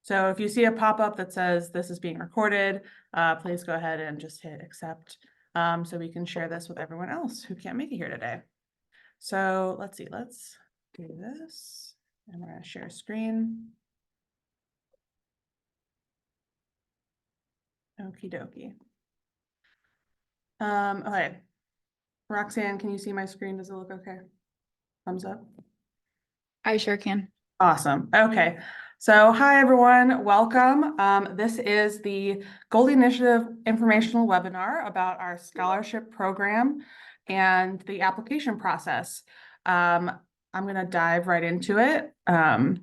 So if you see a pop-up that says this is being recorded, please go ahead and just hit accept so we can share this with everyone else who can't make it here today. So let's see, let's do this. And we're going to share screen. Okie dokie. Okay. Roxanne, can you see my screen? Does it look okay? Thumbs up. I sure can. Awesome. Okay. So hi, everyone. Welcome. This is the Goldie Initiative informational webinar about our scholarship program and the application process. I'm going to dive right into it and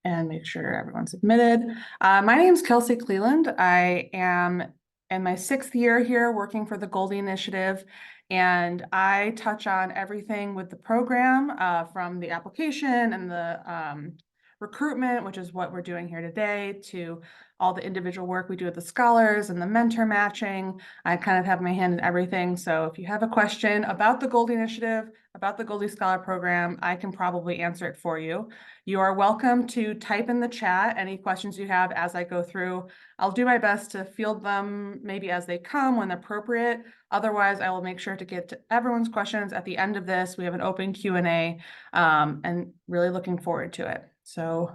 make sure everyone's submitted. My name is Kelsey Cleland. I am in my 6th year here working for the Goldie Initiative, and I touch on everything with the program from the application and the recruitment, which is what we're doing here today, to all the individual work we do with the scholars and the mentor matching. I kind of have my hand in everything. So if you have a question about the Goldie Initiative, about the Goldie Scholar Program, I can probably answer it for you. You are welcome to type in the chat any questions you have as I go through. I'll do my best to field them maybe as they come when appropriate. Otherwise, I will make sure to get to everyone's questions at the end of this. We have an open Q&A and really looking forward to it. So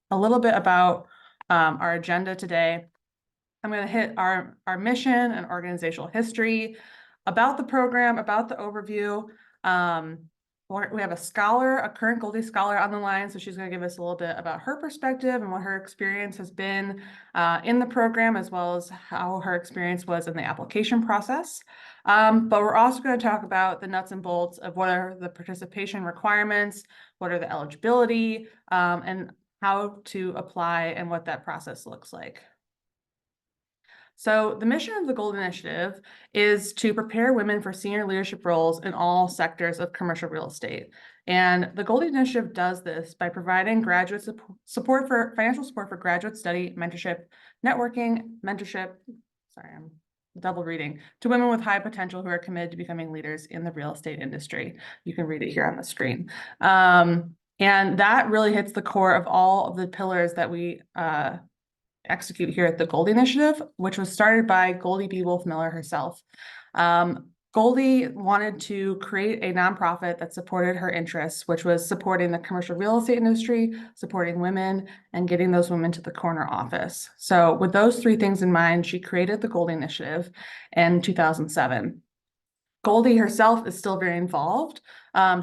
a little bit about our agenda today. I'm going to hit our mission and organizational history, about the program, about the overview. We have a scholar, a current Goldie scholar on the line, so she's going to give us a little bit about her perspective and what her experience has been in the program, as well as how her experience was in the application process. But we're also going to talk about the nuts and bolts of what are the participation requirements, what are the eligibility, and how to apply and what that process looks like. So the mission of the Goldie Initiative is to prepare women for senior leadership roles in all sectors of commercial real estate. And the Goldie Initiative does this by providing graduate support for financial support for graduate study, mentorship, networking, I'm double reading, to women with high potential who are committed to becoming leaders in the real estate industry. You can read it here on the screen. And that really hits the core of all of the pillars that we execute here at the Goldie Initiative, which was started by Goldie B. Wolf Miller herself. Goldie wanted to create a nonprofit that supported her interests, which was supporting the commercial real estate industry, supporting women, and getting those women to the corner office. So with those 3 things in mind, she created the Goldie Initiative in 2007. Goldie herself is still very involved.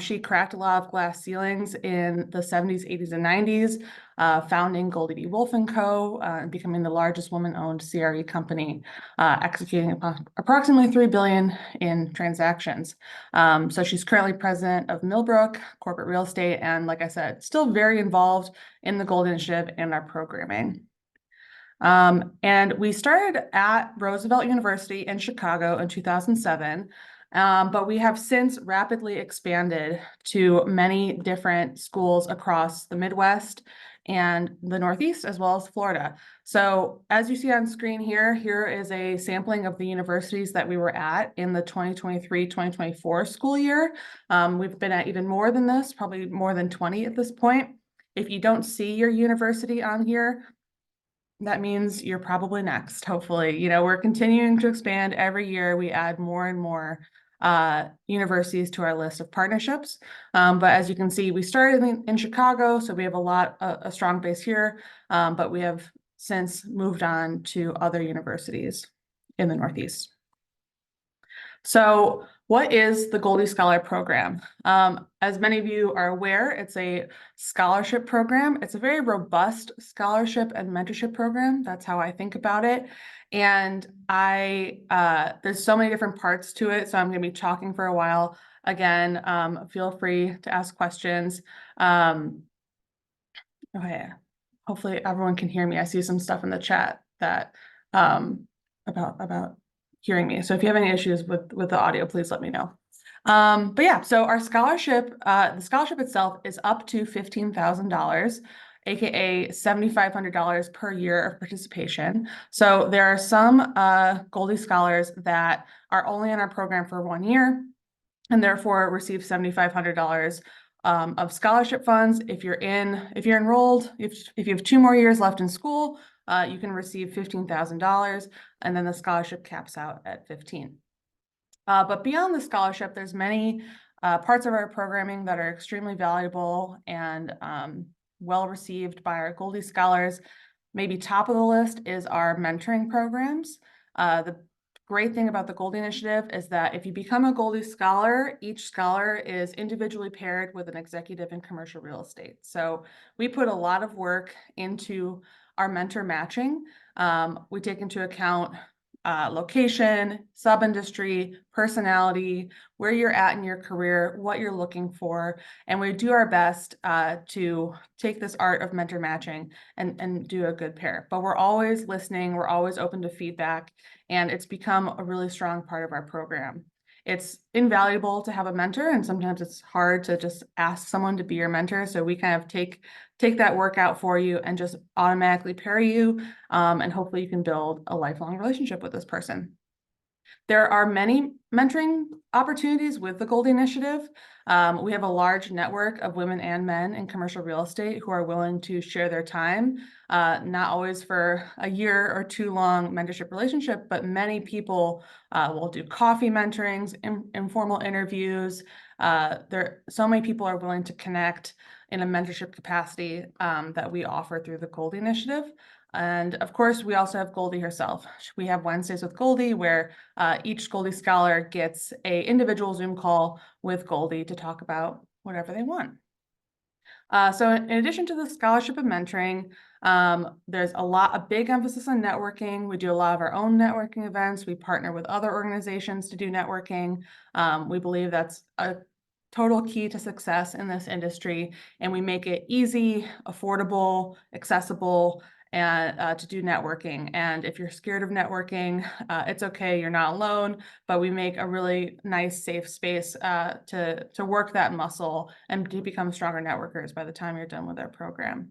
She cracked a lot of glass ceilings in the 70s, 80s, and 90s, founding Goldie B. Wolf & Co., and becoming the largest woman-owned CRE company, executing approximately $3 billion in transactions. So she's currently president of Millbrook Corporate Real Estate, and like I said, still very involved in the Goldie Initiative and our programming. And we started at Roosevelt University in Chicago in 2007. But we have since rapidly expanded to many different schools across the Midwest and the Northeast, as well as Florida. So as you see on screen here, here is a sampling of the universities that we were at in the 2023-2024 school year. We've been at even more than this, probably more than 20 at this point. If you don't see your university on here, that means you're probably next, hopefully. You know, we're continuing to expand every year. We add more and more universities to our list of partnerships. But as you can see, we started in Chicago, so we have a strong base here, but we have since moved on to other universities in the Northeast. So what is the Goldie Scholar Program? As many of you are aware, it's a scholarship program. It's a very robust scholarship and mentorship program. That's how I think about it. And there's so many different parts to it, so I'm going to be talking for a while. Again, feel free to ask questions. Okay, hopefully everyone can hear me. I see some stuff in the chat that about hearing me. So if you have any issues with the audio, please let me know. But yeah, so our scholarship, the scholarship itself is up to $15,000, aka $7,500 per year of participation. So there are some Goldie scholars that are only in our program for 1 year and therefore receive $7,500 of scholarship funds. If you're enrolled, if you have 2 more years left in school, you can receive $15,000, and then the scholarship caps out at 15. But beyond the scholarship, there's many parts of our programming that are extremely valuable and well received by our Goldie scholars. Maybe top of the list is our mentoring programs. The great thing about the Goldie Initiative is that if you become a Goldie scholar, each scholar is individually paired with an executive in commercial real estate. So we put a lot of work into our mentor matching. We take into account location, sub-industry, personality, where you're at in your career, what you're looking for, and we do our best to take this art of mentor matching and do a good pair. But we're always listening, we're always open to feedback, and it's become a really strong part of our program. It's invaluable to have a mentor, and sometimes it's hard to just ask someone to be your mentor. So we kind of take that work out for you and just automatically pair you, and hopefully you can build a lifelong relationship with this person. There are many mentoring opportunities with the Goldie Initiative. We have a large network of women and men in commercial real estate who are willing to share their time, not always for a year or 2 long mentorship relationship, but many people will do coffee mentorings, informal interviews. So many people are willing to connect in a mentorship capacity that we offer through the Goldie Initiative. And of course, we also have Goldie herself. We have Wednesdays with Goldie, where each Goldie scholar gets an individual Zoom call with Goldie to talk about whatever they want. So in addition to the scholarship and mentoring, there's a big emphasis on networking. We do a lot of our own networking events. We partner with other organizations to do networking. We believe that's a total key to success in this industry, and we make it easy, affordable, accessible, and to do networking. And if you're scared of networking, it's okay, you're not alone, but we make a really nice, safe space to work that muscle and to become stronger networkers by the time you're done with our program.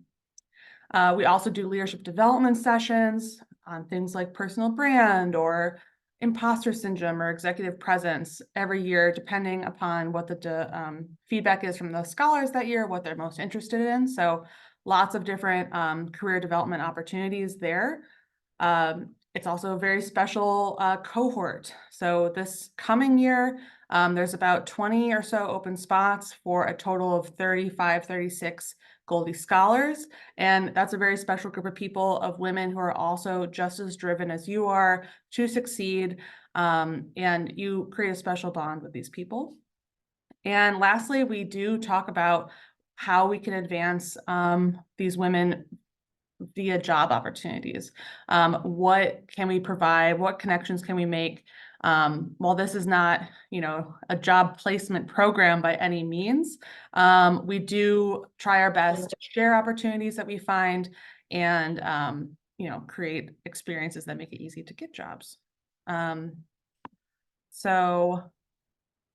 We also do leadership development sessions on things like personal brand or imposter syndrome or executive presence every year, depending upon what the feedback is from the scholars that year, what they're most interested in. So lots of different career development opportunities there. It's also a very special cohort. So this coming year, there's about 20 or so open spots for a total of 35, 36 Goldie scholars. And that's a very special group of people, of women who are also just as driven as you are to succeed. And you create a special bond with these people. And lastly, we do talk about how we can advance these women via job opportunities. What can we provide? What connections can we make? While this is not, a job placement program by any means, we do try our best to share opportunities that we find and, create experiences that make it easy to get jobs. So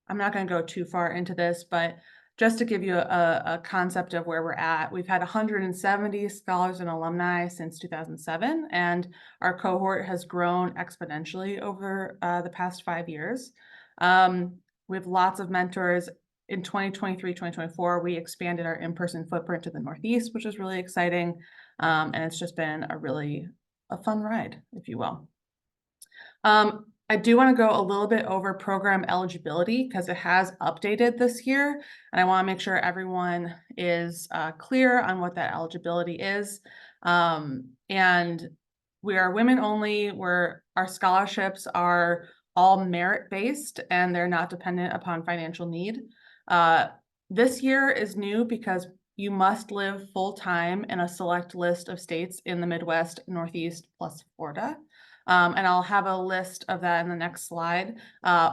I'm not going to go too far into this, but just to give you a concept of where we're at, we've had 170 scholars and alumni since 2007, and our cohort has grown exponentially over the past 5 years. We have lots of mentors. In 2023, 2024, we expanded our in-person footprint to the Northeast, which is really exciting. And it's just been a fun ride, if you will. I do want to go a little bit over program eligibility because it has updated this year, and I want to make sure everyone is clear on what that eligibility is. And we are women only, where our scholarships are all merit-based and they're not dependent upon financial need. This year is new because you must live full-time in a select list of states in the Midwest, Northeast, plus Florida. And I'll have a list of that in the next slide.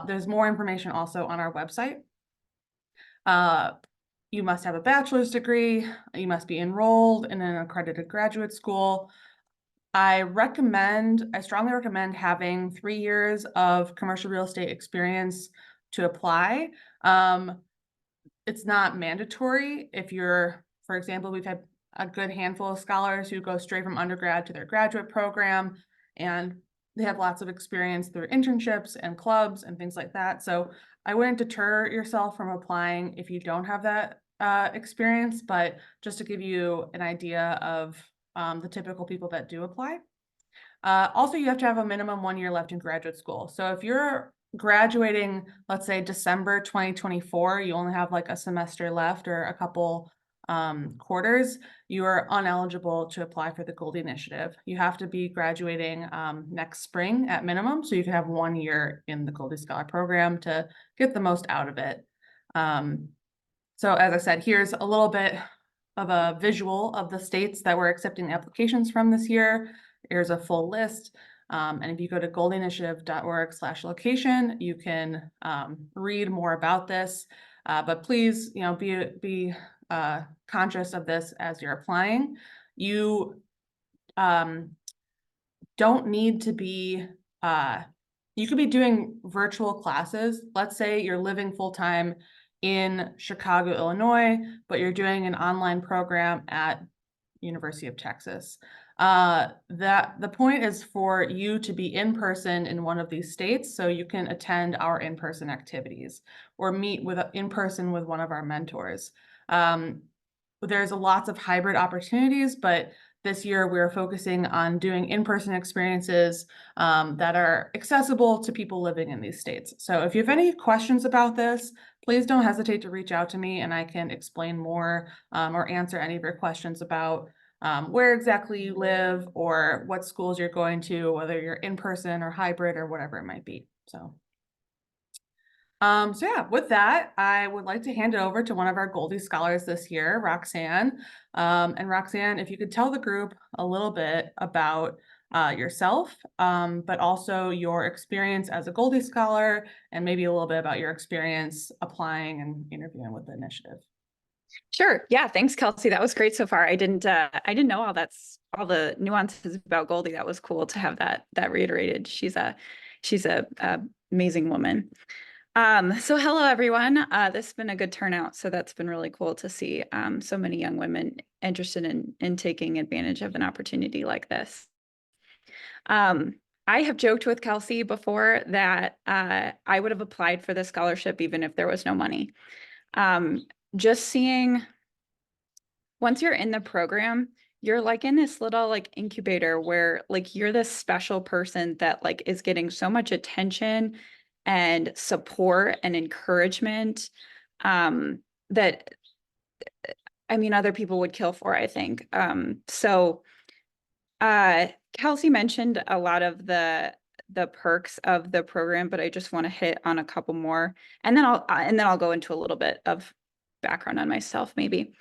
There's more information also on our website. You must have a bachelor's degree. You must be enrolled in an accredited graduate school. I strongly recommend having 3 years of commercial real estate experience to apply. It's not mandatory. For example, we've had a good handful of scholars who go straight from undergrad to their graduate program, and they have lots of experience through internships and clubs and things like that. So I wouldn't deter yourself from applying if you don't have that experience, but just to give you an idea of the typical people that do apply. Also, you have to have a minimum 1 year left in graduate school. So if you're graduating, let's say December 2024, you only have like a semester left or a couple quarters, you are ineligible to apply for the Goldie Initiative. You have to be graduating next spring at minimum, so you can have 1 year in the Goldie Scholar Program to get the most out of it. So as I said, here's a little bit of a visual of the states that we're accepting applications from this year. Here's a full list. And if you go to goldinitiative.org/location, you can read more about this. But please, be conscious of this as you're applying. You don't need to be, you could be doing virtual classes. Let's say you're living full-time in Chicago, Illinois, but you're doing an online program at University of Texas. That the point is for you to be in person in one of these states so you can attend our in-person activities or meet in person with one of our mentors. There's lots of hybrid opportunities, but this year we're focusing on doing in-person experiences that are accessible to people living in these states. So if you have any questions about this, please don't hesitate to reach out to me and I can explain more or answer any of your questions about where exactly you live or what schools you're going to, whether you're in person or hybrid or whatever it might be. So yeah, with that, I would like to hand it over to one of our Goldie scholars this year, Roxanne. And Roxanne, if you could tell the group a little bit about yourself, but also your experience as a Goldie scholar, and maybe a little bit about your experience applying and interviewing with the initiative. Sure. Yeah. Thanks, Kelsey. That was great so far. I didn't know all all the nuances about Goldie. That was cool to have that reiterated. She's a amazing woman. So hello, everyone. This has been a good turnout. So that's been really cool to see so many young women interested in taking advantage of an opportunity like this. I have joked with Kelsey before that I would have applied for the scholarship even if there was no money. Just seeing, once you're in the program, you're like in this little like incubator where like you're this special person that like is getting so much attention and support and encouragement that I mean other people would kill for, I think. Kelsey mentioned a lot of the perks of the program, but I just want to hit on a couple more, and then I'll go into a little bit of background on myself, maybe.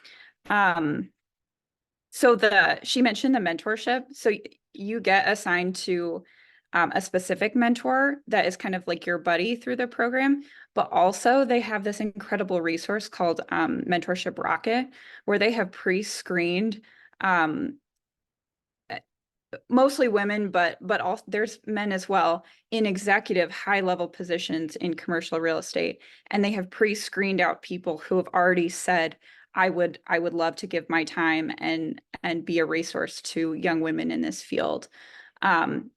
So she mentioned the mentorship. So you get assigned to a specific mentor that is kind of like your buddy through the program, but also they have this incredible resource called Mentorship Rocket, where they have pre-screened mostly women, but also there's men as well in executive high-level positions in commercial real estate, and they have pre-screened out people who have already said, I would love to give my time and be a resource to young women in this field. And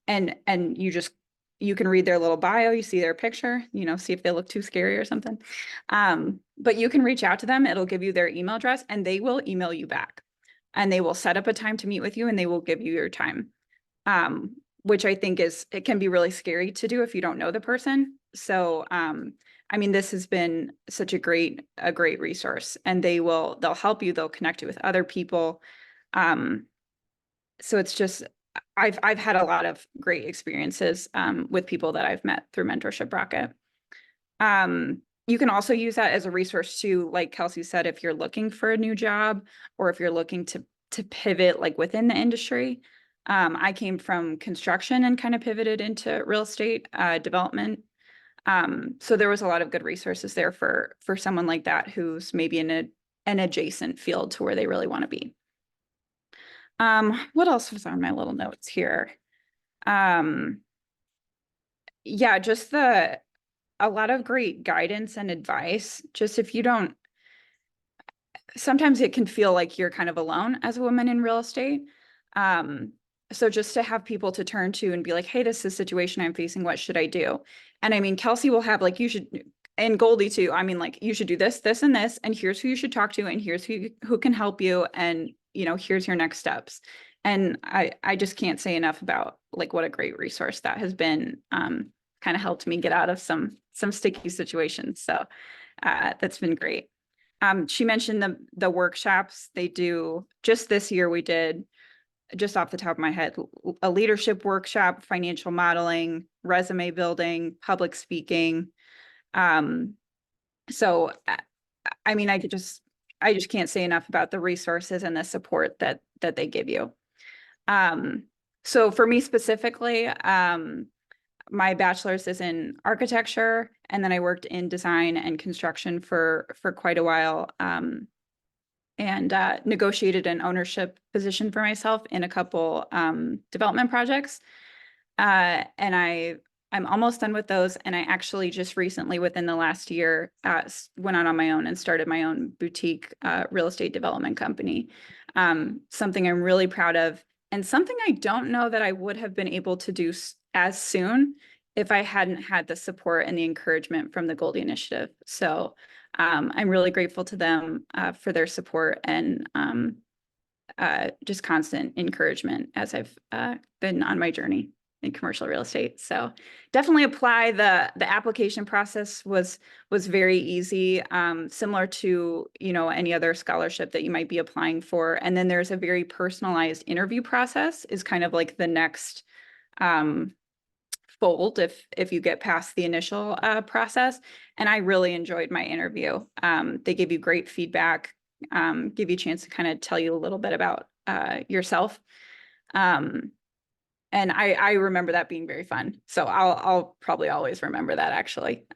you can read their little bio, you see their picture, see if they look too scary or something. But you can reach out to them. It'll give you their email address and they will email you back. And they will set up a time to meet with you and they will give you your time, which I think it can be really scary to do if you don't know the person. So, I mean, this has been such a great resource, and they'll help you. They'll connect you with other people. So it's just, I've had a lot of great experiences with people that I've met through Mentorship Rocket. You can also use that as a resource too, like Kelsey said, if you're looking for a new job or if you're looking to pivot like within the industry. I came from construction and kind of pivoted into real estate development. So there was a lot of good resources there for someone like that who's maybe in an adjacent field to where they really want to be. What else was on my little notes here? Yeah, just a lot of great guidance and advice. Just if you don't, sometimes it can feel like you're kind of alone as a woman in real estate. So just to have people to turn to and be like, hey, this is a situation I'm facing. What should I do? And I mean, Kelsey will have like, and Goldie too. I mean, like, you should do this, this, and this, and here's who you should talk to, and here's who can help you, and here's your next steps. And I just can't say enough about like what a great resource that has been. Kind of helped me get out of some sticky situations. So that's been great. She mentioned the workshops they do. Just this year, we did, just off the top of my head, a leadership workshop, financial modeling, resume building, public speaking. So I mean, I just can't say enough about the resources and the support that they give you. So for me specifically, my bachelor's is in architecture, and then I worked in design and construction for quite a while, and negotiated an ownership position for myself in a couple development projects. And I'm almost done with those. And I actually just recently, within the last year, went out on my own and started my own boutique real estate development company. Something I'm really proud of, and something I don't know that I would have been able to do as soon if I hadn't had the support and the encouragement from the Goldie Initiative. So I'm really grateful to them for their support and just constant encouragement as I've been on my journey in commercial real estate. So definitely apply. The application process was very easy, similar to any other scholarship that you might be applying for. And then there's a very personalized interview process is kind of like the next fold if you get past the initial process. And I really enjoyed my interview. They give you great feedback, give you a chance to kind of tell you a little bit about yourself. And I remember that being very fun. So I'll probably always remember that, actually.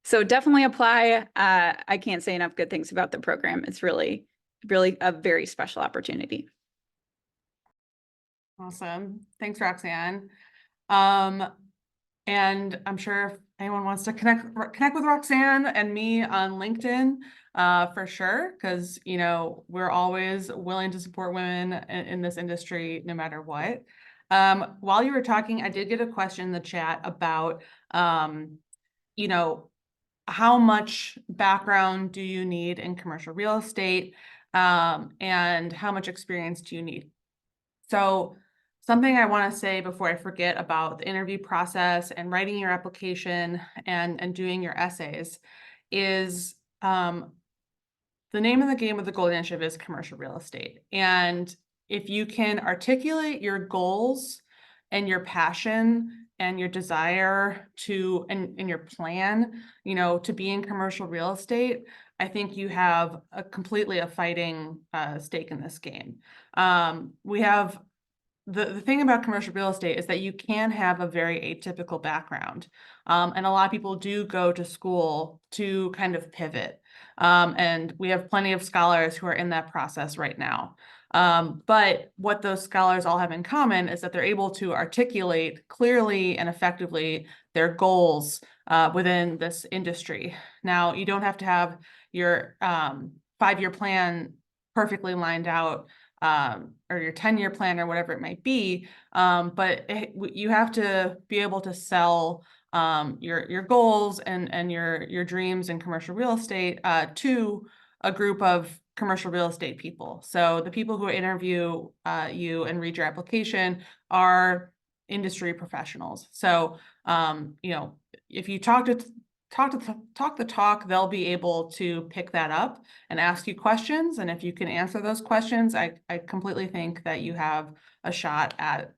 So definitely apply. I can't say enough good things about the program. It's really, really a very special opportunity. Awesome. Thanks, Roxanne. And I'm sure if anyone wants to connect with Roxanne and me on LinkedIn, for sure, because we're always willing to support women in this industry, no matter what. While you were talking, I did get a question in the chat about, how much background do you need in commercial real estate, and how much experience do you need? So something I want to say before I forget about the interview process and writing your application and doing your essays is the name of the game with the Gold Initiative is commercial real estate. And if you can articulate your goals and your passion and your desire to and your plan, to be in commercial real estate, I think you have completely a fighting stake in this game. We have the thing about commercial real estate is that you can have a very atypical background. And a lot of people do go to school to kind of pivot. And we have plenty of scholars who are in that process right now. But what those scholars all have in common is that they're able to articulate clearly and effectively their goals within this industry. Now, you don't have to have your 5-year plan perfectly lined out, or your 10-year plan or whatever it might be. But you have to be able to sell your goals and your dreams in commercial real estate to a group of commercial real estate people. So the people who interview you and read your application are industry professionals. So if you talk the talk, they'll be able to pick that up and ask you questions. And if you can answer those questions, I completely think that you have a shot at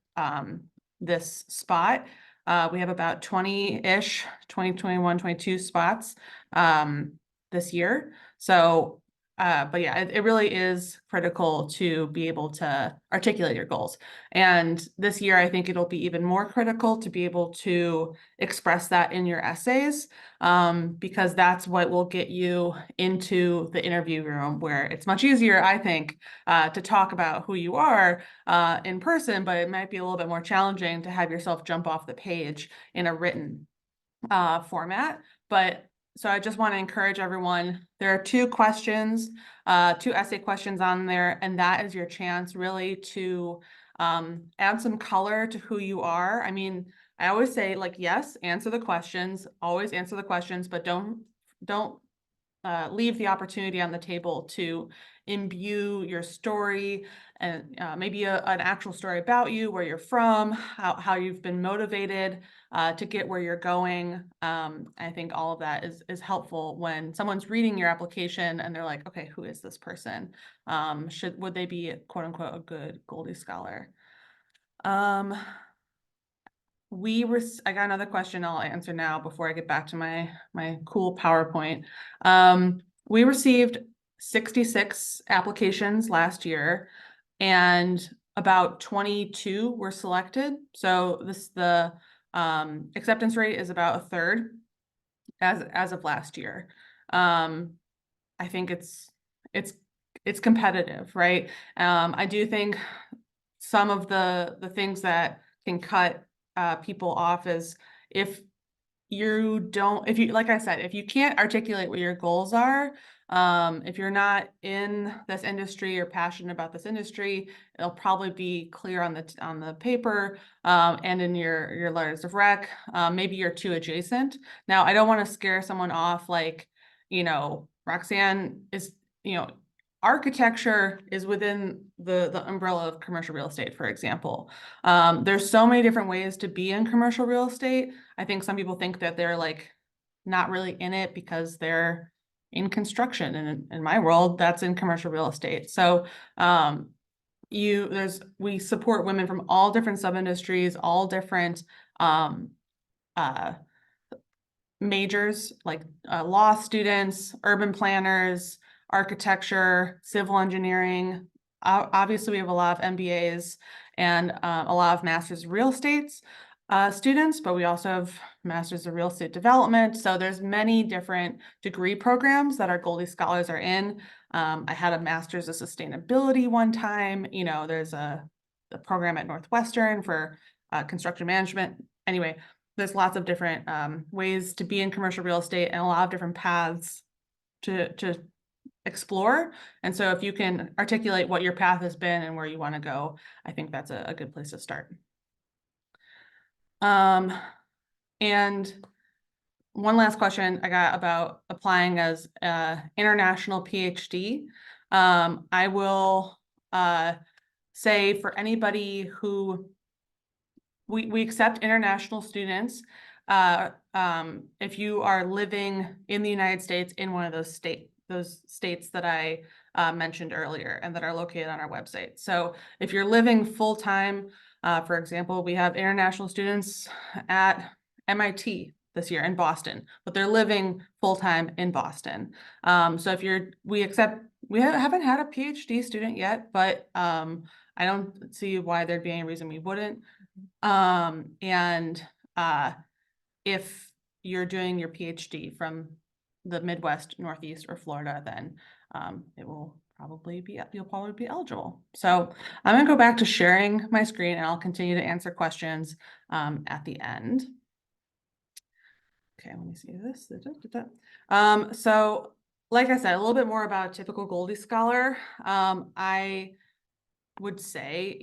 this spot. We have about 20-ish, 21, 22 spots this year. So but yeah, it really is critical to be able to articulate your goals. And this year, I think it'll be even more critical to be able to express that in your essays, because that's what will get you into the interview room, where it's much easier, I think, to talk about who you are in person, but it might be a little bit more challenging to have yourself jump off the page in a written format. But so I just want to encourage everyone. There are 2 questions, 2 essay questions on there, and that is your chance really to add some color to who you are. I mean, I always say, like, yes, answer the questions, always answer the questions, but don't leave the opportunity on the table to imbue your story and maybe an actual story about you, where you're from, how you've been motivated to get where you're going. I think all of that is helpful when someone's reading your application and they're like, okay, who is this person? Would they be quote unquote a good Goldie scholar? I got another question I'll answer now before I get back to my cool PowerPoint. We received 66 applications last year, and about 22 were selected. So the acceptance rate is about a third as of last year. I think it's competitive, right? I do think some of the things that can cut people off is if like I said, if you can't articulate what your goals are, if you're not in this industry or passionate about this industry, it'll probably be clear on the paper and in your letters of rec. Maybe you're too adjacent. Now, I don't want to scare someone off, like, Roxanne is, architecture is within the umbrella of commercial real estate, for example. There's so many different ways to be in commercial real estate. I think some people think that they're like not really in it because they're in construction, and in my world, that's in commercial real estate. So we support women from all different sub-industries, all different uh, majors, like law students, urban planners, architecture, civil engineering. Obviously, we have a lot of MBAs and a lot of masters of real estate students, but we also have masters of real estate development. So there's many different degree programs that our Goldie scholars are in. I had a master's of sustainability one time. There's a program at Northwestern for construction management. Anyway, there's lots of different ways to be in commercial real estate and a lot of different paths to explore. And so if you can articulate what your path has been and where you want to go, I think that's a good place to start. And one last question I got about applying as international PhD. I will say for anybody who we accept international students if you are living in the United States in one of those states that I mentioned earlier and that are located on our website. So if you're living full-time, for example, we have international students at MIT this year in Boston, but they're living full-time in Boston. So we haven't had a PhD student yet, but I don't see why there'd be any reason we wouldn't. If you're doing your PhD from the Midwest, Northeast, or Florida, then you'll probably be eligible. So I'm gonna go back to sharing my screen and I'll continue to answer questions at the end. Okay, let me see this. So like I said, a little bit more about a typical Goldie scholar. I would say,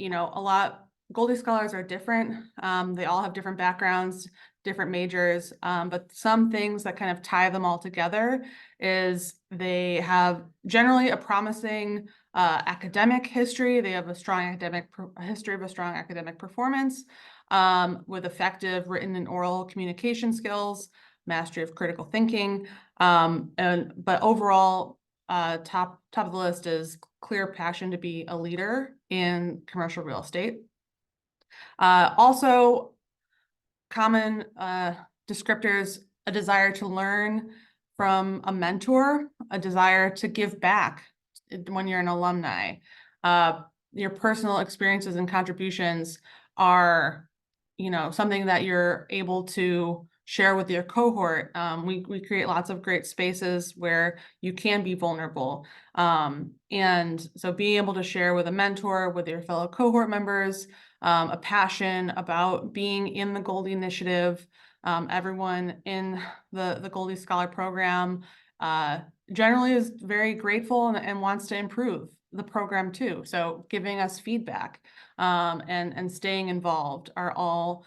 Goldie scholars are different. They all have different backgrounds, different majors, but some things that kind of tie them all together is they have generally a promising academic history. They have a strong history of a strong academic performance with effective written and oral communication skills, mastery of critical thinking, but overall, top of the list is clear passion to be a leader in commercial real estate. Also, common descriptors, a desire to learn from a mentor, a desire to give back when you're an alumni. Your personal experiences and contributions are, something that you're able to share with your cohort. We create lots of great spaces where you can be vulnerable. And so being able to share with a mentor, with your fellow cohort members, a passion about being in the Goldie Initiative. Everyone in the Goldie Scholar Program generally is very grateful and wants to improve the program too. So giving us feedback and staying involved are all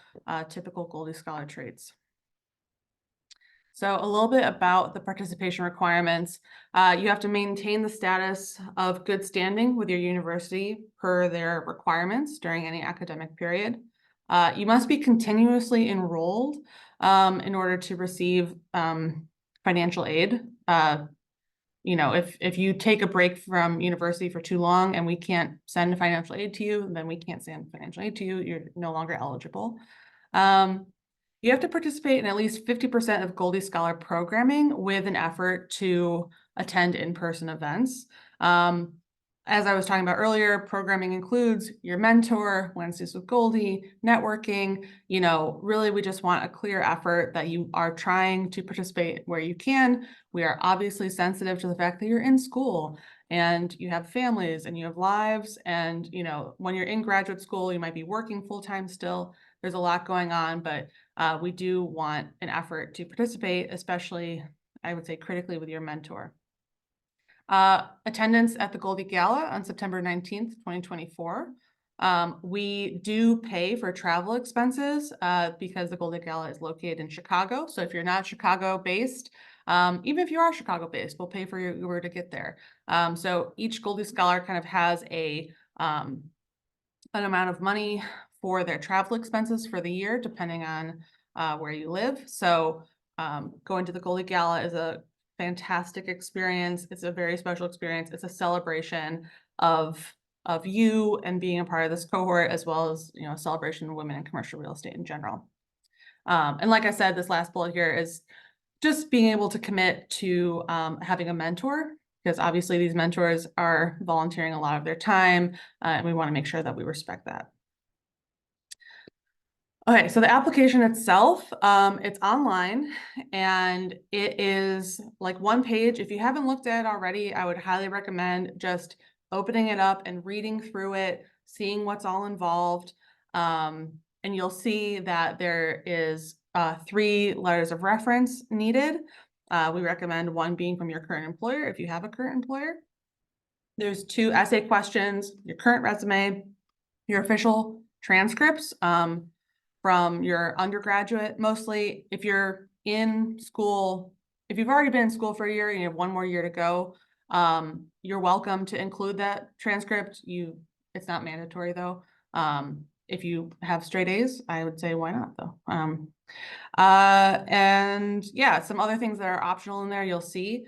typical Goldie Scholar traits. So a little bit about the participation requirements. You have to maintain the status of good standing with your university per their requirements during any academic period. You must be continuously enrolled in order to receive financial aid. If you take a break from university for too long and we can't send financial aid to you, then we can't send financial aid to you. You're no longer eligible. You have to participate in at least 50% of Goldie Scholar programming with an effort to attend in-person events. As I was talking about earlier, programming includes your mentor, Wednesdays with Goldie, networking. Really, we just want a clear effort that you are trying to participate where you can. We are obviously sensitive to the fact that you're in school and you have families and you have lives. And, when you're in graduate school, you might be working full-time still. There's a lot going on, but we do want an effort to participate, especially, I would say, critically with your mentor. Attendance at the Goldie Gala on September 19th, 2024. We do pay for travel expenses because the Goldie Gala is located in Chicago. So if you're not Chicago based, even if you are Chicago based, we'll pay for your Uber to get there. So each Goldie Scholar kind of has an amount of money for their travel expenses for the year, depending on where you live. So going to the Goldie Gala is a fantastic experience. It's a very special experience. It's a celebration of you and being a part of this cohort, as well as a celebration of women in commercial real estate in general. And like I said, this last bullet here is just being able to commit to having a mentor, because obviously these mentors are volunteering a lot of their time, and we want to make sure that we respect that. Okay, so the application itself, it's online and it is like one page. If you haven't looked at it already, I would highly recommend just opening it up and reading through it, seeing what's all involved. And you'll see that there is 3 letters of reference needed. We recommend one being from your current employer, if you have a current employer. There's 2 essay questions, your current resume, your official transcripts from your undergraduate. Mostly, if you're in school, if you've already been in school for a year and you have 1 more year to go, you're welcome to include that transcript. It's not mandatory though. If you have straight A's, I would say why not though. And yeah, some other things that are optional in there you'll see.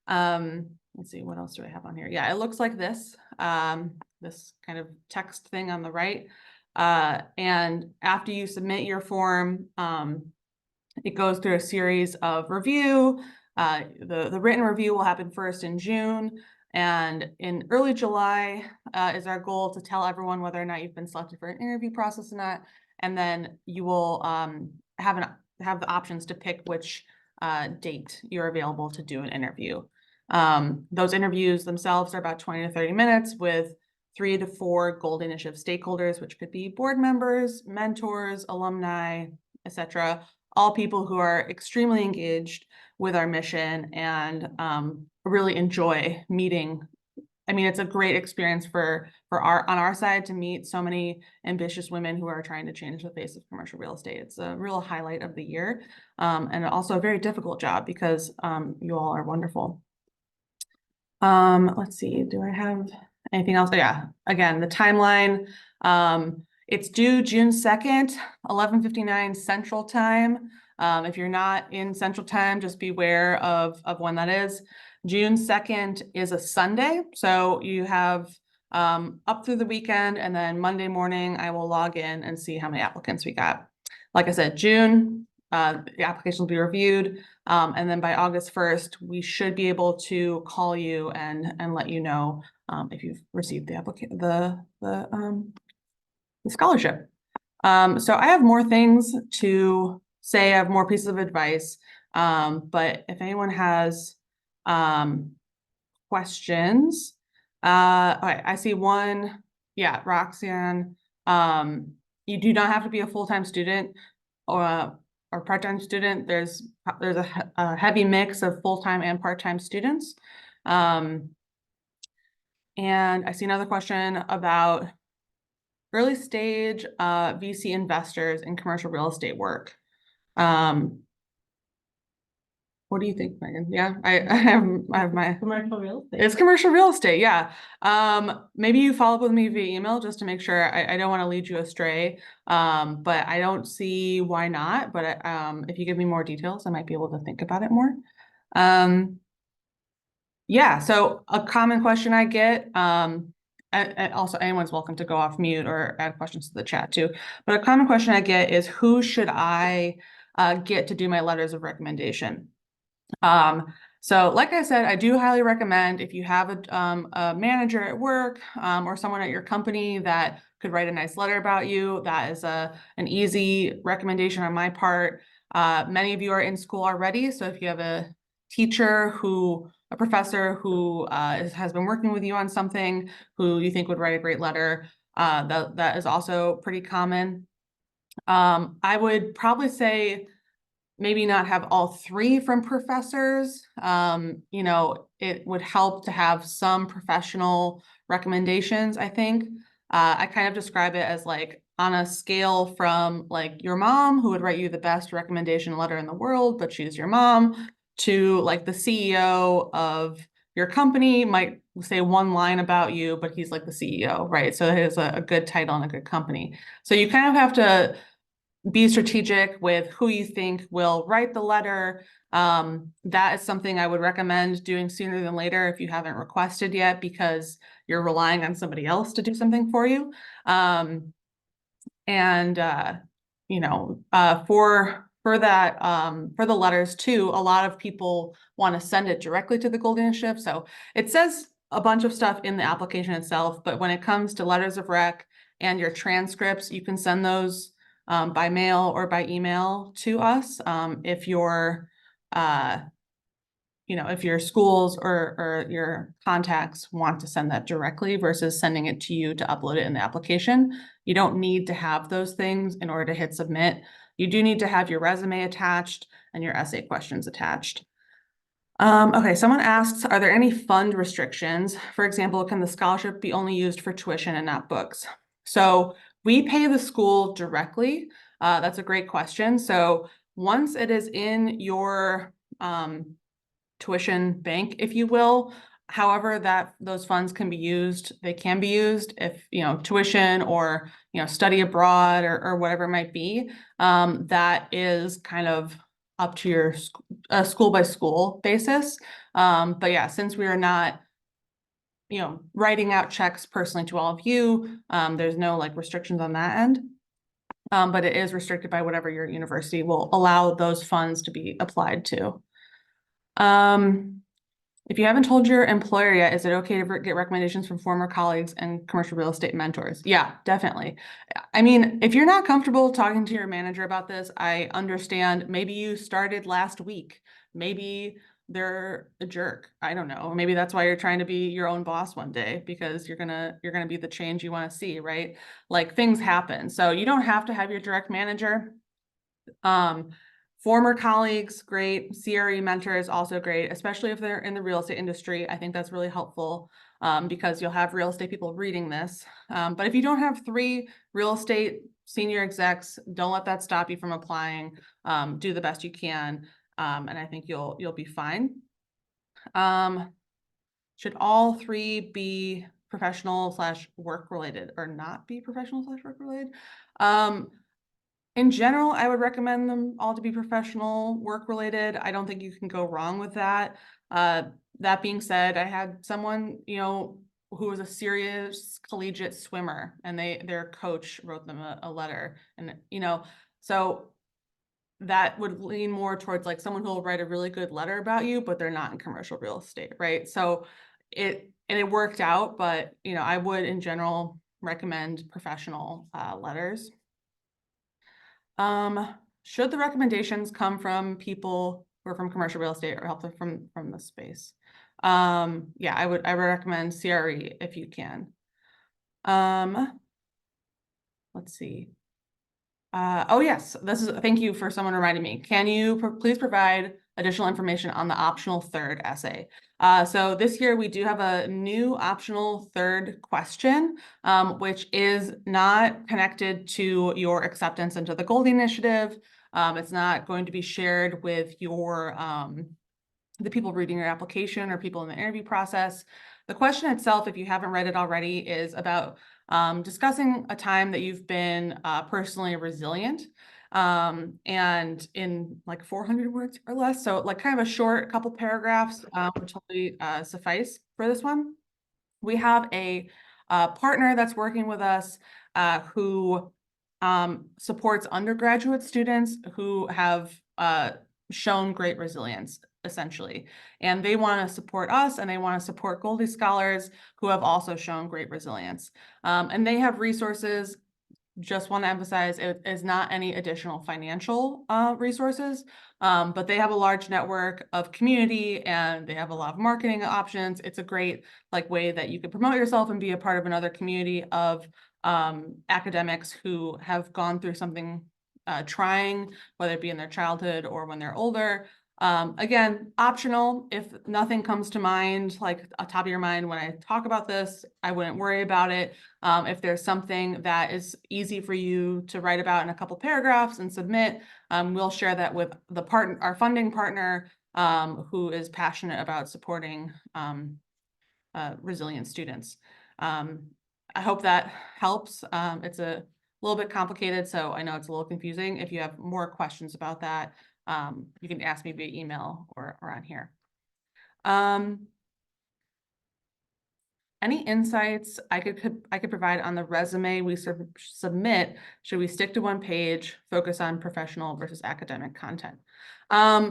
Let's see, what else do I have on here? Yeah, it looks like this, this kind of text thing on the right. And after you submit your form, it goes through a series of review. The written review will happen first in June, and in early July is our goal to tell everyone whether or not you've been selected for an interview process or not. And then you will have the options to pick which date you're available to do an interview. Those interviews themselves are about 20 to 30 minutes with 3 to 4 Gold Initiative stakeholders, which could be board members, mentors, alumni, etc. All people who are extremely engaged with our mission and really enjoy meeting. I mean, it's a great experience on our side to meet so many ambitious women who are trying to change the face of commercial real estate. It's a real highlight of the year, and also a very difficult job because you all are wonderful. Let's see, do I have anything else? Oh, yeah, again, the timeline. It's due June 2nd, 11:59 Central Time. If you're not in Central Time, just beware of when that is. June 2nd is a Sunday, so you have up through the weekend, and then Monday morning, I will log in and see how many applicants we got. Like I said, June, the application will be reviewed. And then by August 1st, we should be able to call you and let you know if you've received the scholarship. So I have more things to say. I have more pieces of advice. But if anyone has questions, okay, I see one. Yeah, Roxanne. You do not have to be a full-time student or part-time student. There's a heavy mix of full-time and part-time students. And I see another question about early stage VC investors in commercial real estate work. What do you think, Megan? Yeah, I have my, Commercial real estate. it's commercial real estate, yeah. Maybe you follow up with me via email just to make sure. I don't want to lead you astray. But I don't see why not, but if you give me more details, I might be able to think about it more. Yeah, so a common question I get, and also anyone's welcome to go off mute or add questions to the chat too. But a common question I get is, who should I get to do my letters of recommendation? So like I said, I do highly recommend if you have a manager at work or someone at your company that could write a nice letter about you. That is an easy recommendation on my part. Many of you are in school already, so if you have a professor who has been working with you on something who you think would write a great letter, that is also pretty common. I would probably say maybe not have all three from professors. You know, it would help to have some professional recommendations, I think. I kind of describe it as like on a scale from like your mom, who would write you the best recommendation letter in the world, but she's your mom, to like the CEO of your company might say one line about you, but he's like the CEO, right? So it is a good title and a good company. So you kind of have to be strategic with who you think will write the letter. That is something I would recommend doing sooner than later if you haven't requested yet, because you're relying on somebody else to do something for you. You know, for that, for the letters too, a lot of people want to send it directly to the Goldie Initiative. So it says a bunch of stuff in the application itself, but when it comes to letters of rec and your transcripts, you can send those by mail or by email to us. If your you know, if your schools or your contacts want to send that directly versus sending it to you to upload it in the application, you don't need to have those things in order to hit submit. You do need to have your resume attached and your essay questions attached. Okay, someone asks, are there any fund restrictions? For example, can the scholarship be only used for tuition and not books? So we pay the school directly. That's a great question. So once it is in your tuition bank, if you will, however that those funds can be used, they can be used if, you know, tuition or, you know, study abroad or whatever it might be. That is kind of up to your school by school basis. But yeah, since we are not, you know, writing out checks personally to all of you, there's no like restrictions on that end. But it is restricted by whatever your university will allow those funds to be applied to. If you haven't told your employer yet, is it okay to get recommendations from former colleagues and commercial real estate mentors? Yeah, definitely. I mean, if you're not comfortable talking to your manager about this, I understand. Maybe you started last week. Maybe they're a jerk. I don't know. Maybe that's why you're trying to be your own boss one day, because you're gonna be the change you want to see, right? Like, things happen. So you don't have to have your direct manager. Former colleagues, great. CRE mentors, also great, especially if they're in the real estate industry. I think that's really helpful because you'll have real estate people reading this. But if you don't have 3 real estate senior execs, don't let that stop you from applying. Do the best you can, and I think you'll be fine. Should all 3 be professional / work related or not be professional / work related? In general, I would recommend them all to be professional, work related. I don't think you can go wrong with that. That being said, I had someone, you know, who was a serious collegiate swimmer, and their coach wrote them a letter, and you know, so that would lean more towards like someone who will write a really good letter about you, but they're not in commercial real estate, right? So it worked out, but you know, I would in general recommend professional letters. Should the recommendations come from people who are from commercial real estate or help them from the space? Yeah, I would recommend CRE if you can. Let's see. Oh yes, thank you for someone reminding me. Can you please provide additional information on the optional 3rd essay? So this year we do have a new optional 3rd question, which is not connected to your acceptance into the Goldie Initiative. It's not going to be shared with your the people reading your application or people in the interview process. The question itself, if you haven't read it already, is about discussing a time that you've been personally resilient, and in like 400 words or less. So like kind of a short couple paragraphs, which hopefully suffice for this one. We have a partner that's working with us who supports undergraduate students who have shown great resilience, essentially. And they want to support us, and they want to support Goldie scholars who have also shown great resilience. And they have resources. Just want to emphasize, it is not any additional financial resources, but they have a large network of community, and they have a lot of marketing options. It's a great like way that you could promote yourself and be a part of another community of academics who have gone through something trying, whether it be in their childhood or when they're older. Again, optional. If nothing comes to mind, like on top of your mind when I talk about this, I wouldn't worry about it. If there's something that is easy for you to write about in a couple paragraphs and submit, we'll share that with our funding partner, who is passionate about supporting resilient students. I hope that helps. It's a little bit complicated, so I know it's a little confusing. If you have more questions about that, you can ask me via email or on here. Any insights I could provide on the resume we submit? Should we stick to one page, focus on professional versus academic content? I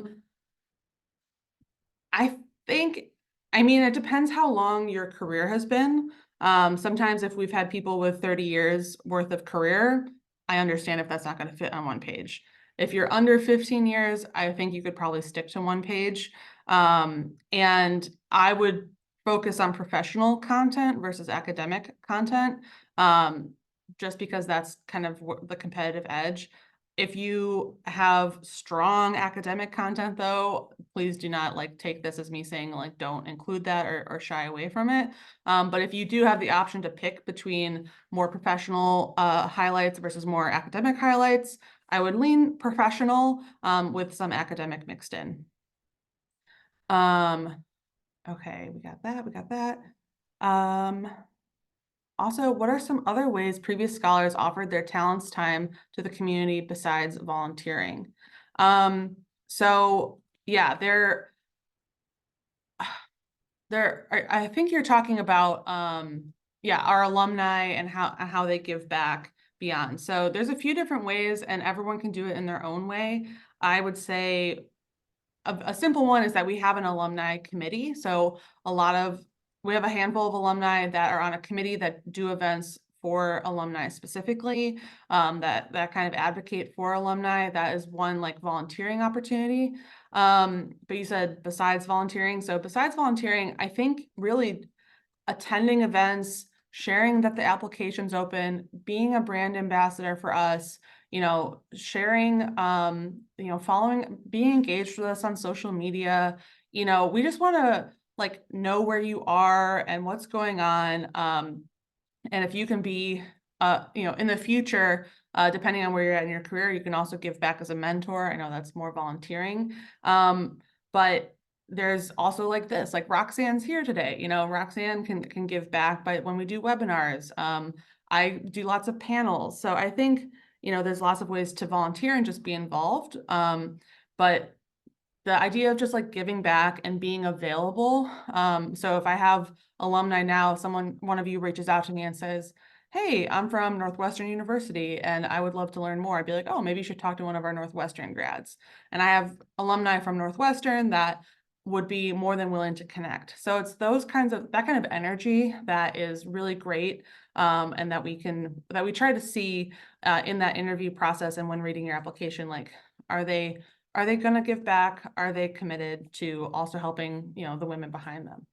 think, I mean, it depends how long your career has been. Sometimes if we've had people with 30 years worth of career, I understand if that's not going to fit on one page. If you're under 15 years, I think you could probably stick to one page. And I would focus on professional content versus academic content, just because that's kind of the competitive edge. If you have strong academic content, though, please do not like take this as me saying like don't include that or shy away from it. But if you do have the option to pick between more professional highlights versus more academic highlights, I would lean professional with some academic mixed in. Okay, we got that. Also, what are some other ways previous scholars offered their talents time to the community besides volunteering? So yeah, I think you're talking about yeah, our alumni and how they give back beyond. So there's a few different ways, and everyone can do it in their own way. I would say a simple one is that we have an alumni committee. So we have a handful of alumni that are on a committee that do events for alumni specifically, that kind of advocate for alumni. That is one like volunteering opportunity. But you said besides volunteering. So besides volunteering, I think really attending events, sharing that the application's open, being a brand ambassador for us, sharing, following, being engaged with us on social media. We just want to like know where you are and what's going on. And if you can be, in the future, depending on where you're at in your career, you can also give back as a mentor. I know that's more volunteering. But there's also like this, like Roxanne's here today. Roxanne can give back when we do webinars. I do lots of panels. So I think, there's lots of ways to volunteer and just be involved. But the idea of just like giving back and being available. So if I have alumni now, one of you reaches out to me and says, hey, I'm from Northwestern University and I would love to learn more. I'd be like, oh, maybe you should talk to one of our Northwestern grads. And I have alumni from Northwestern that would be more than willing to connect. So it's that kind of energy that is really great. And that we try to see in that interview process and when reading your application, like, are they going to give back? Are they committed to also helping, the women behind them?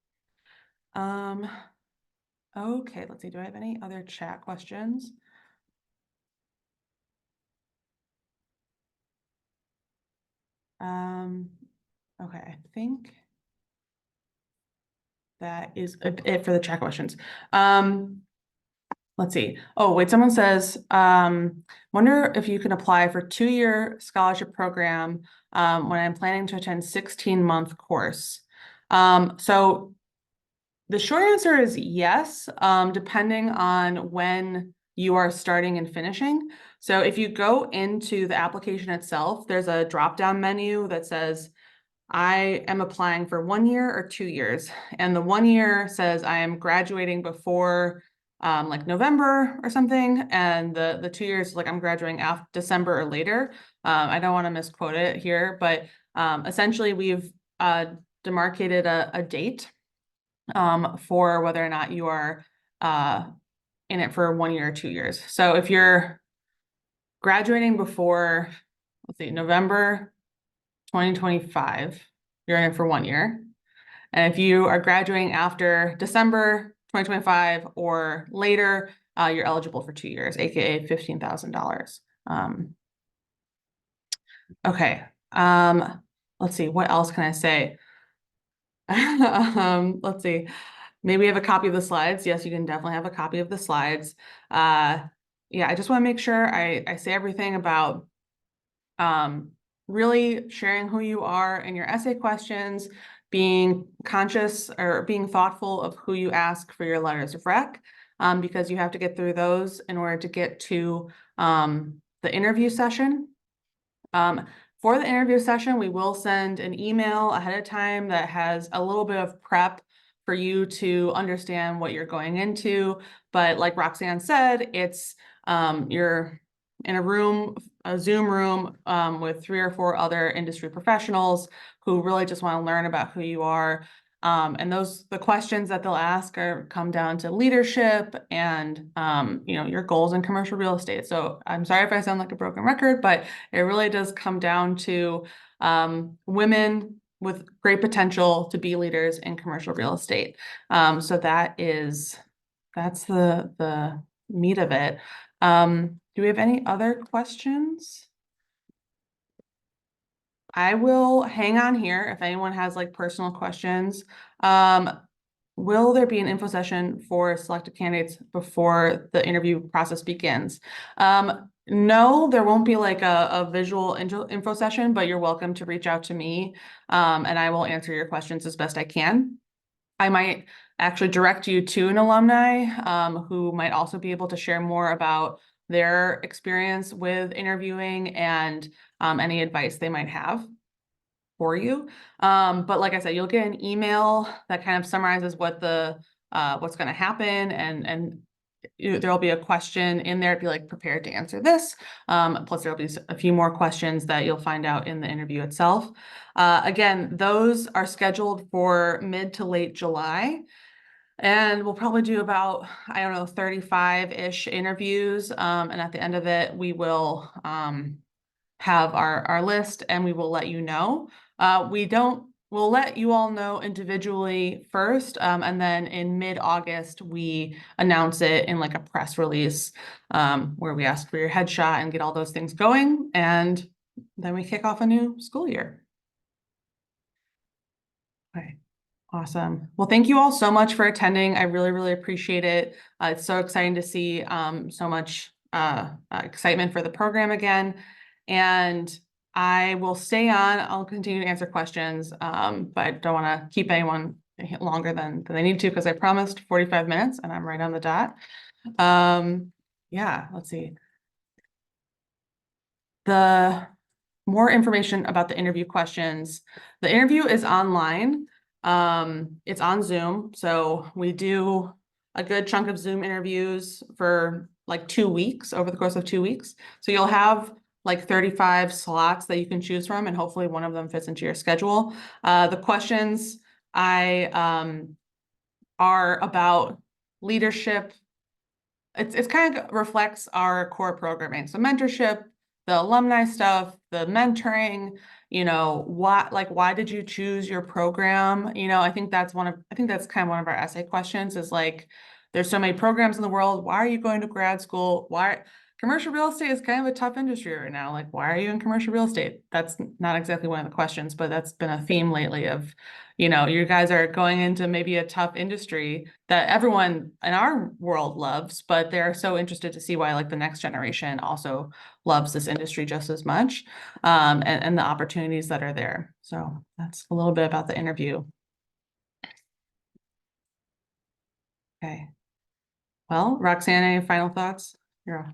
Okay, let's see. Do I have any other chat questions? Okay, I think that is it for the chat questions. Let's see. Oh, wait, someone says, wonder if you can apply for 2-year scholarship program when I'm planning to attend 16-month course? So the short answer is yes, depending on when you are starting and finishing. So if you go into the application itself, there's a drop-down menu that says, I am applying for 1 year or 2 years. And the 1 year says I am graduating before like November or something. And the 2 years, like I'm graduating after December or later. I don't want to misquote it here, but essentially we've demarcated a date for whether or not you are in it for 1 year or 2 years. So if you're graduating before, let's see, November 2025, you're in it for 1 year. And if you are graduating after December 2025 or later, you're eligible for 2 years, aka $15,000. Okay. Let's see, what else can I say? Let's see. Maybe you have a copy of the slides. Yes, you can definitely have a copy of the slides. Yeah, I just want to make sure I say everything about really sharing who you are in your essay questions, being conscious or being thoughtful of who you ask for your letters of rec, because you have to get through those in order to get to the interview session. For the interview session, we will send an email ahead of time that has a little bit of prep for you to understand what you're going into. But like Roxanne said, it's you're in a room, a Zoom room with 3 or 4 other industry professionals who really just want to learn about who you are. And the questions that they'll ask come down to leadership and your goals in commercial real estate. So I'm sorry if I sound like a broken record, but it really does come down to women with great potential to be leaders in commercial real estate. So that's the meat of it. Do we have any other questions? I will hang on here if anyone has like personal questions. Will there be an info session for selected candidates before the interview process begins? No, there won't be like a visual info session, but you're welcome to reach out to me and I will answer your questions as best I can. I might actually direct you to an alumni who might also be able to share more about their experience with interviewing and any advice they might have for you. But like I said, you'll get an email that kind of summarizes what what's going to happen and there'll be a question in there. Be like prepared to answer this. Plus there'll be a few more questions that you'll find out in the interview itself. Again, those are scheduled for mid to late July. And we'll probably do about, I don't know, 35-ish interviews. And at the end of it, we will have our list and we will let you know. We'll let you all know individually first. And then in mid-August, we announce it in like a press release where we ask for your headshot and get all those things going. And then we kick off a new school year. Okay. Awesome. Well, thank you all so much for attending. I really, really appreciate it. It's so exciting to see so much excitement for the program again. And I will stay on. I'll continue to answer questions, but I don't want to keep anyone longer than they need to because I promised 45 minutes and I'm right on the dot. Yeah, let's see. The more information about the interview questions. The interview is online. It's on Zoom. So we do a good chunk of Zoom interviews for like 2 weeks, over the course of 2 weeks. So you'll have like 35 slots that you can choose from, and hopefully one of them fits into your schedule. The questions are about leadership. It's kind of reflects our core programming. So mentorship, the alumni stuff, the mentoring, why did you choose your program? I think that's kind of one of our essay questions is like, there's so many programs in the world. Why are you going to grad school? Why? Commercial real estate is kind of a tough industry right now. Like, why are you in commercial real estate? That's not exactly one of the questions, but that's been a theme lately of, you guys are going into maybe a tough industry that everyone in our world loves, but they're so interested to see why like the next generation also loves this industry just as much, and the opportunities that are there. So that's a little bit about the interview. Okay. Well, Roxanne, any final thoughts? You're off.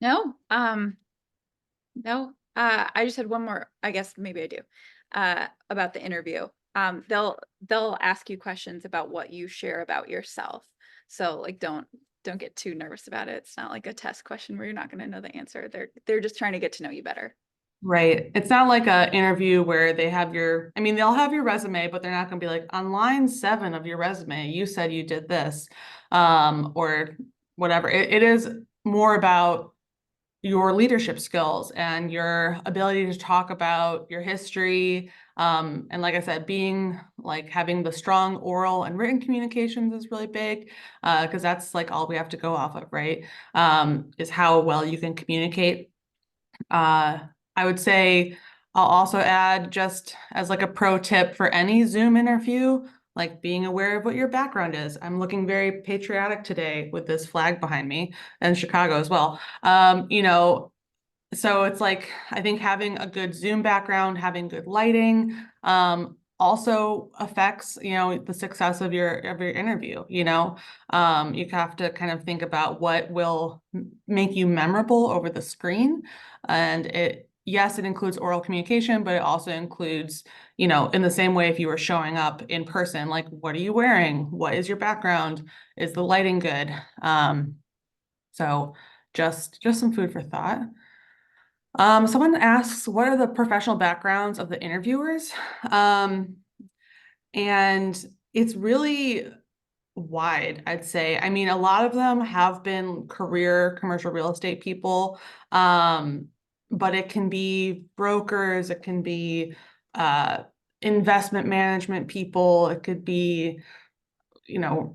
No, no, I just had one more, I guess maybe I do, about the interview. They'll ask you questions about what you share about yourself. So like, don't get too nervous about it. It's not like a test question where you're not going to know the answer. They're just trying to get to know you better. Right. It's not like an interview where they have they'll have your resume, but they're not going to be like on line 7 of your resume, you said you did this, or whatever. It is more about your leadership skills and your ability to talk about your history. And like I said, having the strong oral and written communications is really big, because that's like all we have to go off of, right? Is how well you can communicate. I would say I'll also add, just as like a pro tip for any Zoom interview, like being aware of what your background is. I'm looking very patriotic today with this flag behind me, and Chicago as well. So it's like, I think having a good Zoom background, having good lighting, also affects, the success of your interview. You have to kind of think about what will make you memorable over the screen. And yes, it includes oral communication, but it also includes, in the same way, if you were showing up in person, like, what are you wearing? What is your background? Is the lighting good? So just some food for thought. Someone asks, what are the professional backgrounds of the interviewers? And it's really wide, I'd say. I mean, a lot of them have been career commercial real estate people, but it can be brokers, it can be investment management people, it could be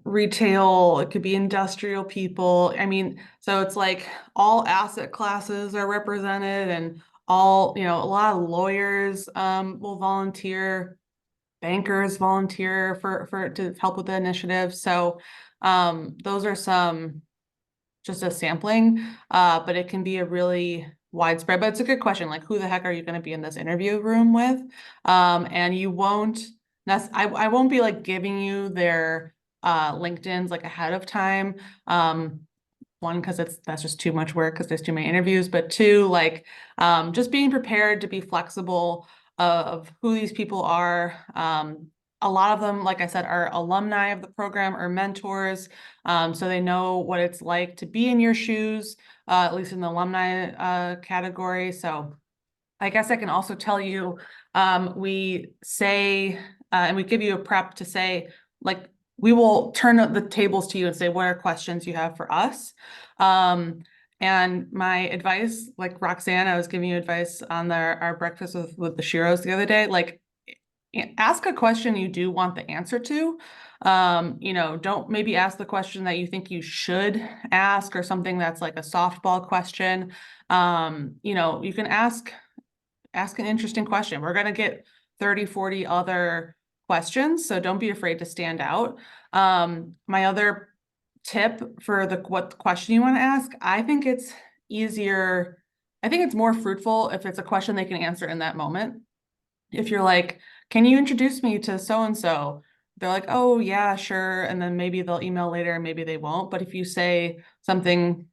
retail, it could be industrial people. I mean, so it's like all asset classes are represented, and a lot of lawyers will volunteer, bankers volunteer for to help with the initiative. So those are some, just a sampling, but it can be a really widespread. But it's a good question, like, who the heck are you going to be in this interview room with? And you won't I won't be like giving you their LinkedIn's like ahead of time. One, because that's just too much work because there's too many interviews, but two, like, just being prepared to be flexible of who these people are. A lot of them, like I said, are alumni of the program or mentors, so they know what it's like to be in your shoes, at least in the alumni category. So I guess I can also tell you, we say, and we give you a prep to say, like, we will turn the tables to you and say, what are questions you have for us? And my advice, like Roxanne, I was giving you advice on our breakfast with the Shiros the other day, like, ask a question you do want the answer to. Don't maybe ask the question that you think you should ask, or something that's like a softball question. You can ask an interesting question. We're going to get 30, 40 other questions, so don't be afraid to stand out. My other tip for what question you want to ask, I think it's more fruitful if it's a question they can answer in that moment. If you're like, can you introduce me to so-and-so? They're like, oh yeah, sure. And then maybe they'll email later, and maybe they won't. But if you say something,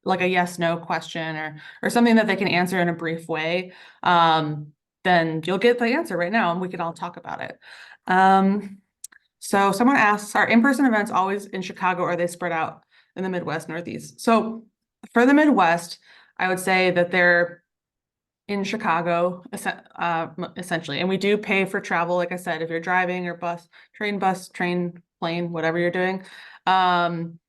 like a yes, no question, or something that they can answer in a brief way, then you'll get the answer right now, and we can all talk about it. So someone asks, are in-person events always in Chicago, or are they spread out in the Midwest, Northeast? So for the Midwest, I would say that they're in Chicago, essentially. And we do pay for travel, like I said, if you're driving, or train, plane, whatever you're doing. Roxanne,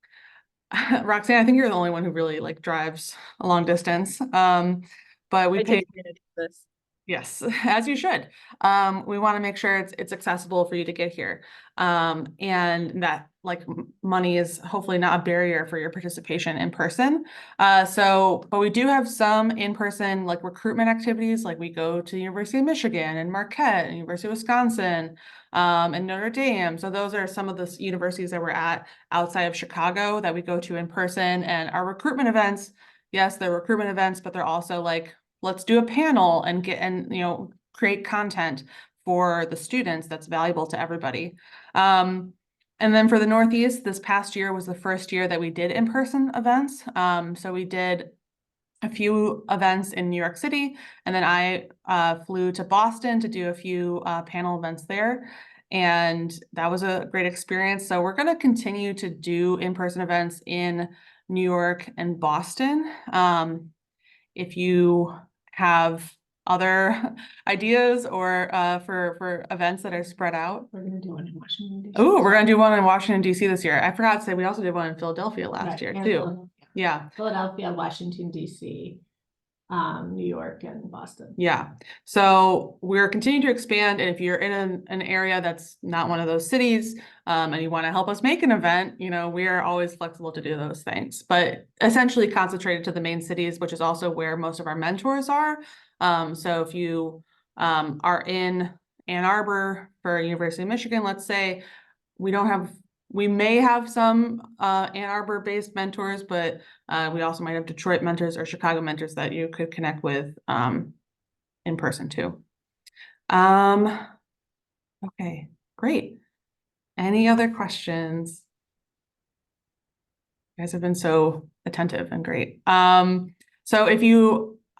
I think you're the only one who really like drives a long distance. But we I pay, take advantage of this. yes, as you should. We want to make sure it's accessible for you to get here. And money is hopefully not a barrier for your participation in person. But we do have some in-person like recruitment activities, like we go to the University of Michigan and Marquette and University of Wisconsin, and Notre Dame. So those are some of the universities that we're at outside of Chicago that we go to in person. And our recruitment events, yes, they're recruitment events, but they're also like, let's do a panel and create content for the students that's valuable to everybody. And then for the Northeast, this past year was the first year that we did in-person events. So we did a few events in New York City, and then I flew to Boston to do a few panel events there. And that was a great experience. So we're going to continue to do in-person events in New York and Boston. If you have other ideas or for events that are spread out. We're gonna do one in Washington, D.C. Oh, we're gonna do one in Washington, D.C. this year. I forgot to say, we also did one in Philadelphia last Right, year and too. Philadelphia. Yeah, Philadelphia, Washington, DC, New York, and Boston. yeah. So we're continuing to expand, and if you're in an area that's not one of those cities, and you want to help us make an event, we are always flexible to do those things, but essentially concentrated to the main cities, which is also where most of our mentors are. So if you are in Ann Arbor for University of Michigan, let's say, we may have some Ann Arbor based mentors, but we also might have Detroit mentors or Chicago mentors that you could connect with in person too. Okay, great. Any other questions? You guys have been so attentive and great. So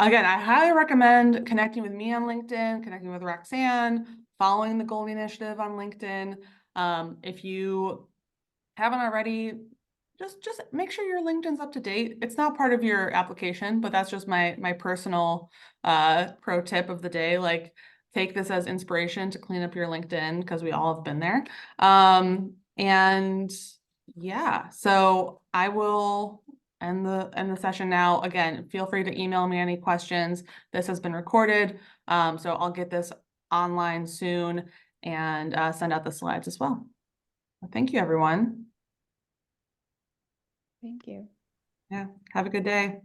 again, I highly recommend connecting with me on LinkedIn, connecting with Roxanne, following the Goldie Initiative on LinkedIn. If you haven't already, just make sure your LinkedIn's up to date. It's not part of your application, but that's just my personal pro tip of the day. Like, take this as inspiration to clean up your LinkedIn, because we all have been there. And yeah, so I will end the session now. Again, feel free to email me any questions. This has been recorded, so I'll get this online soon and send out the slides as well. Thank you, everyone. Thank you. Yeah, have a good day.